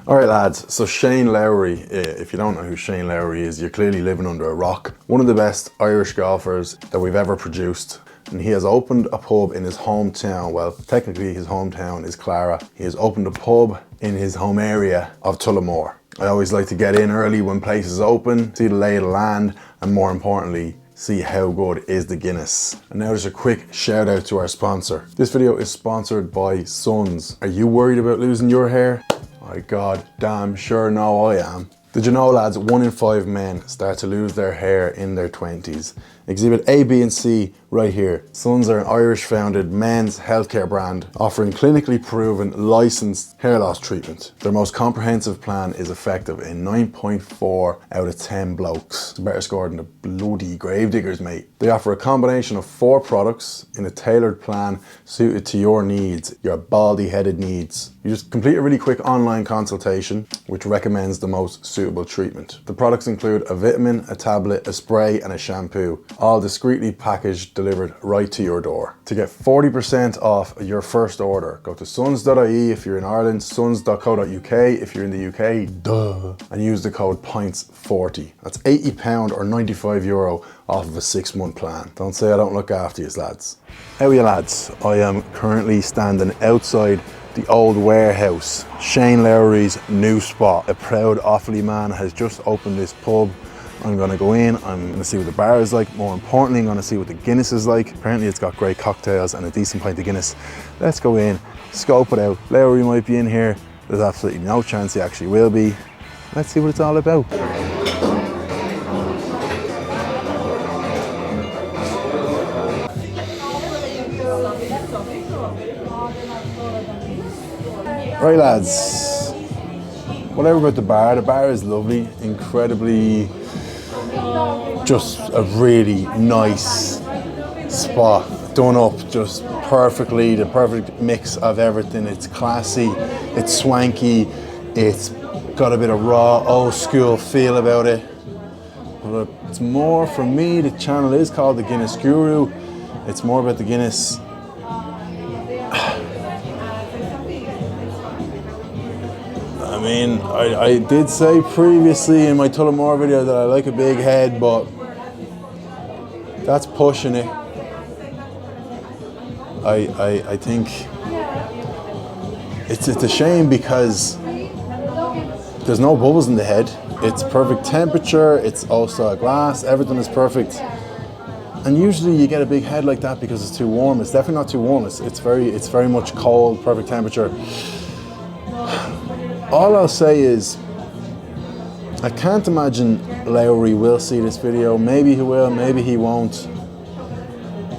All right, lads, so Shane Lowry, if you don't know who Shane Lowry is, you're clearly living under a rock. One of the best Irish golfers that we've ever produced. And he has opened a pub in his hometown. Well, technically his hometown is Clara. He has opened a pub in his home area of Tullamore. I always like to get in early when places open, see the lay of the land, and more importantly, see how good is the Guinness. And now just a quick shout out to our sponsor. This video is sponsored by Suns. Are you worried about losing your hair? I god damn sure no I am. Did you know, lads, 1 in 5 men start to lose their hair in their 20s? Exhibit A, B and C right here. Suns are an Irish founded men's healthcare brand offering clinically proven licensed hair loss treatment. Their most comprehensive plan is effective in 9.4 out of 10 blokes. It's a better score than the bloody gravediggers, mate. They offer a combination of 4 products in a tailored plan suited to your needs, your baldy headed needs. You just complete a really quick online consultation which recommends the most suitable treatment. The products include a vitamin, a tablet, a spray and a shampoo, all discreetly packaged, delivered right to your door. To get 40% off your first order, go to suns.ie if you're in Ireland, suns.co.uk if you're in the UK, duh, and use the code POINTS40. That's £80 or €95 off of a 6-month plan. Don't say I don't look after you, lads. How are you, lads? I am currently standing outside the old warehouse, Shane Lowry's new spot. A proud Offaly man has just opened this pub. I'm gonna go in, I'm gonna see what the bar is like. More importantly, I'm gonna see what the Guinness is like. Apparently it's got great cocktails and a decent pint of Guinness. Let's go in, scope it out. Lowry might be in here. There's absolutely no chance he actually will be. Let's see what it's all about. Right, lads, whatever about the bar is lovely, incredibly, just a really nice spot, done up just perfectly, the perfect mix of everything. It's classy, it's swanky, it's got a bit of raw, old school feel about it. But it's more, for me, the channel is called The Guinness Guru. It's more about the Guinness. I mean, I did say previously in my Tullamore video that I like a big head, but that's pushing it. I think it's a shame because there's no bubbles in the head. It's perfect temperature, it's also a glass, everything is perfect. And usually you get a big head like that because it's too warm. It's definitely not too warm, it's very much cold, perfect temperature. All I'll say is, I can't imagine Lowry will see this video. Maybe he will, maybe he won't.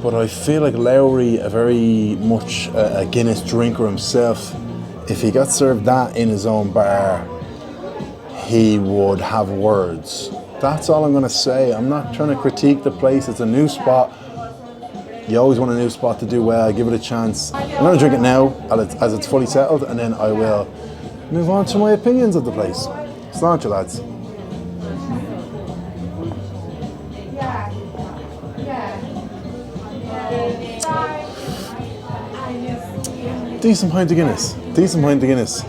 But I feel like Lowry, a very much a Guinness drinker himself, if he got served that in his own bar, he would have words. That's all I'm gonna say. I'm not trying to critique the place. It's a new spot. You always want a new spot to do well. Give it a chance. I'm gonna drink it now as it's fully settled, and then I will move on to my opinions of the place. Sláinte, lads. Decent pint of Guinness. Decent pint of Guinness.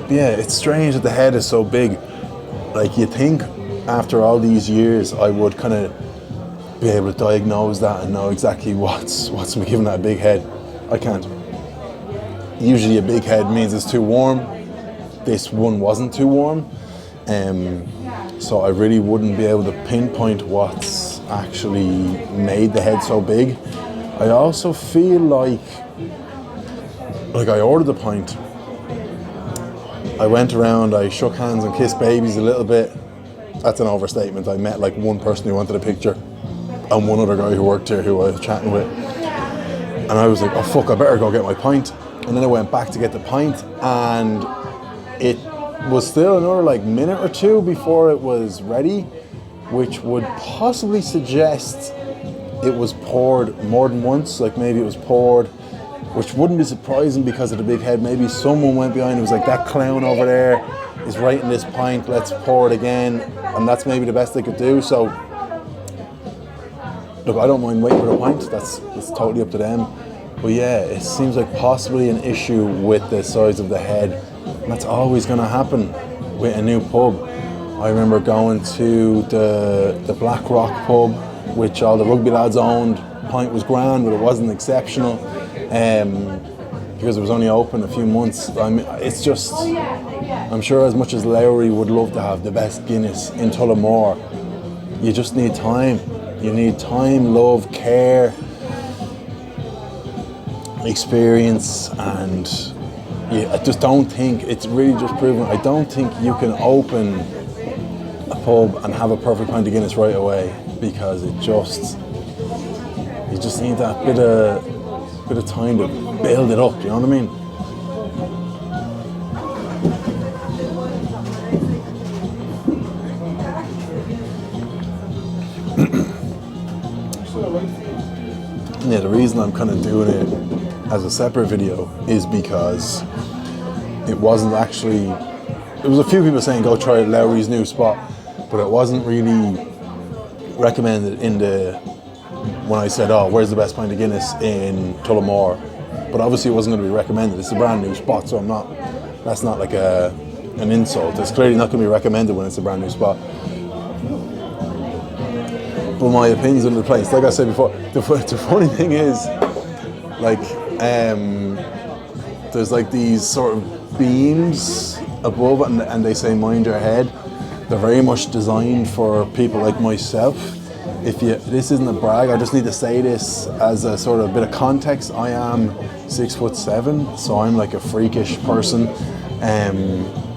Yeah, it's strange that the head is so big. Like, you think after all these years I would kind of be able to diagnose that and know exactly what's me giving that a big head. I can't. Usually a big head means it's too warm. This one wasn't too warm, so I really wouldn't be able to pinpoint what's actually made the head so big. I also feel like I ordered the pint, I went around, I shook hands and kissed babies a little bit. That's an overstatement. I met like one person who wanted a picture and one other guy who worked here who I was chatting with, and I was like, oh fuck, I better go get my pint. And then I went back to get the pint, and it was still another like minute or two before it was ready, which would possibly suggest it was poured more than once. Like maybe it was poured, which wouldn't be surprising because of the big head. Maybe someone went behind and was like, that clown over there is right in this pint, let's pour it again. And that's maybe the best they could do. So look, I don't mind waiting for the pint, that's totally up to them. But yeah, it seems like possibly an issue with the size of the head. That's always going to happen with a new pub. I remember going to the Black Rock pub, which all the rugby lads owned. Pint was grand, but it wasn't exceptional because it was only open a few months. It's just, I'm sure as much as Lowry would love to have the best Guinness in Tullamore, you just need time. You need time, love, care, experience, and I just don't think, it's really just proven, I don't think you can open a pub and have a perfect pint of Guinness right away, because you just need that bit of time to build it up, you know what I mean? Yeah, the reason I'm kind of doing it as a separate video is because it wasn't actually, there was a few people saying go try Lowry's new spot, but it wasn't really recommended when I said, oh, where's the best pint of Guinness in Tullamore? But obviously it wasn't going to be recommended. It's a brand new spot, so that's not like an insult. It's clearly not going to be recommended when it's a brand new spot. But my opinion's on the place. Like I said before, the funny thing is, like, there's like these sort of beams above, and they say mind your head. They're very much designed for people like myself. This isn't a brag, I just need to say this as a sort of bit of context. I am 6'7", so I'm like a freakish person.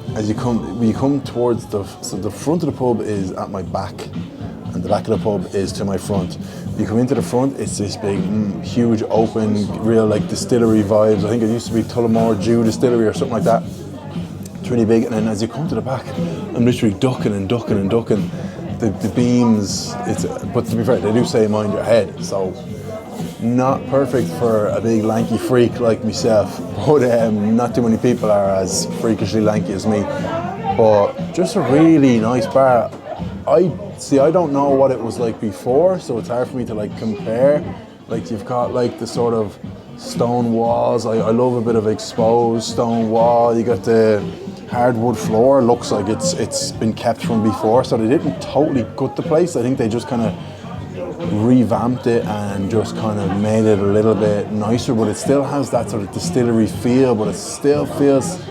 When you come towards the front of the pub is at my back, and the back of the pub is to my front. You come into the front, it's this big, huge, open, real like distillery vibes. I think it used to be Tullamore Dew Distillery or something like that. It's really big, and then as you come to the back, I'm literally ducking and ducking and ducking. The beams, but to be fair, they do say mind your head, so not perfect for a big lanky freak like myself, but not too many people are as freakishly lanky as me. But just a really nice bar. I don't know what it was like before, so it's hard for me to like compare. Like you've got like the sort of stone walls. I love a bit of exposed stone wall. You got the hardwood floor. Looks like it's been kept from before, so they didn't totally gut the place. I think they just kind of revamped it and just kind of made it a little bit nicer, but it still has that sort of distillery feel, but it still feels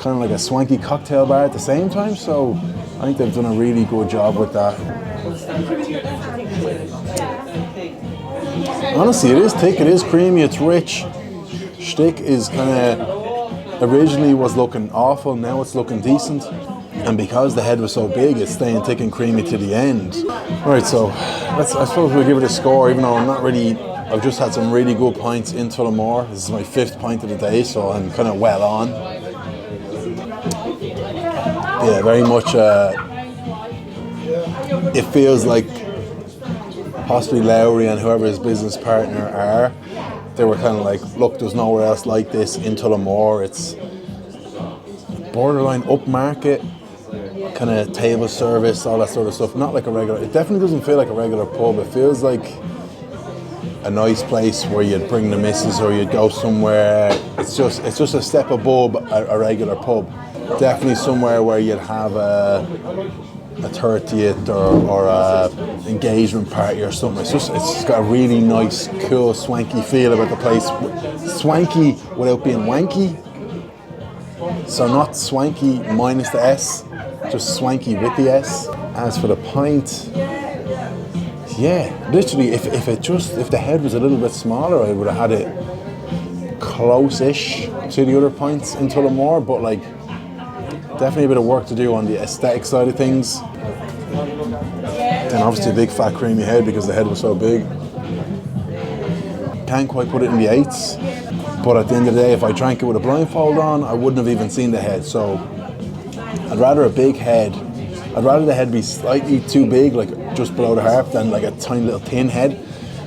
kind of like a swanky cocktail bar at the same time. So I think they've done a really good job with that. Honestly, it is thick, it is creamy, it's rich. Shtick is kind of, originally was looking awful, now it's looking decent. And because the head was so big, it's staying thick and creamy to the end. Right, so I suppose we'll give it a score, even though I've just had some really good pints in Tullamore. This is my 5th pint of the day, so I'm kind of well on. Yeah, very much, it feels like possibly Lowry and whoever his business partner are, they were kind of like, look, there's nowhere else like this in Tullamore. It's borderline upmarket, kind of table service, all that sort of stuff. Not like a regular, it definitely doesn't feel like a regular pub. It feels like a nice place where you'd bring the missus or you'd go somewhere. It's just a step above a regular pub. Definitely somewhere where you'd have a 30th or a engagement party or something. It's got a really nice, cool, swanky feel about the place. Swanky without being wanky. So not swanky minus the S, just swanky with the S. As for the pint, yeah, literally, if the head was a little bit smaller, I would have had it close-ish to the other pints in Tullamore, but like, definitely a bit of work to do on the aesthetic side of things. Then obviously a big fat creamy head because the head was so big. Can't quite put it in the 8s, but at the end of the day, if I drank it with a blindfold on, I wouldn't have even seen the head. So I'd rather a big head. I'd rather the head be slightly too big, like just below the harp, than like a tiny little thin head.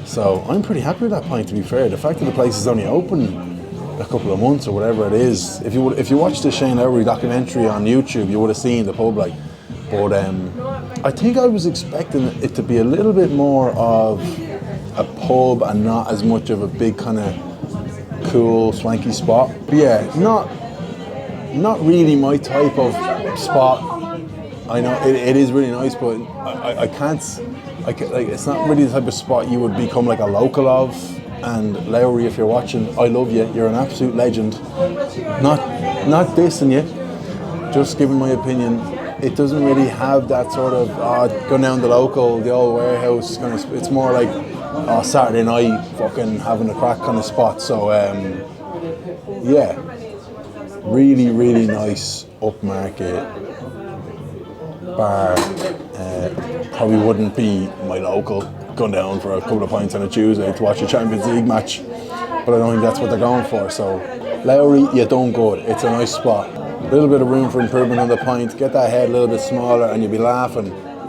So I'm pretty happy with that pint, to be fair. The fact that the place is only open a couple of months or whatever it is. If you watched the Shane Lowry documentary on YouTube, you would have seen the pub like. But I think I was expecting it to be a little bit more of a pub and not as much of a big kind of cool swanky spot. But yeah, not really my type of spot. I know it is really nice, but I can't. Like it's not really the type of spot you would become like a local of. And Lowry, if you're watching, I love you. You're an absolute legend. Not dissing you. Just giving my opinion. It doesn't really have that sort of going down the local, the old warehouse kind of. It's more like Saturday night, fucking having a crack kind of spot. So yeah, really really nice upmarket bar. Probably wouldn't be my local. Going down for a couple of pints on a Tuesday to watch a Champions League match, but I don't think that's what they're going for. So Lowry, you done good. It's a nice spot. A little bit of room for improvement on the pint. Get that head a little bit smaller and you'll be laughing